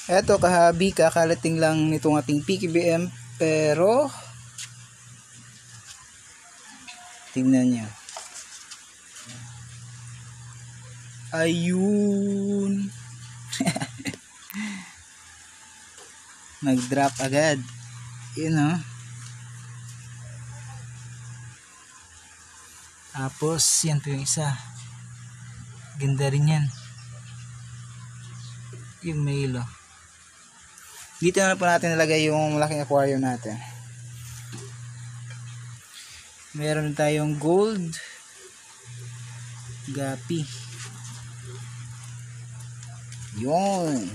Eto kahabi, kakalating lang nitong ating PKBM, pero tingnan nyo. Ayun. Nag-drop agad. Yun o. Tapos, yan po yung isa. Ganda rin yan. Yung male o. Dito na po natin nalagay yung malaking aquarium natin. Meron tayong gold guppy. Yun.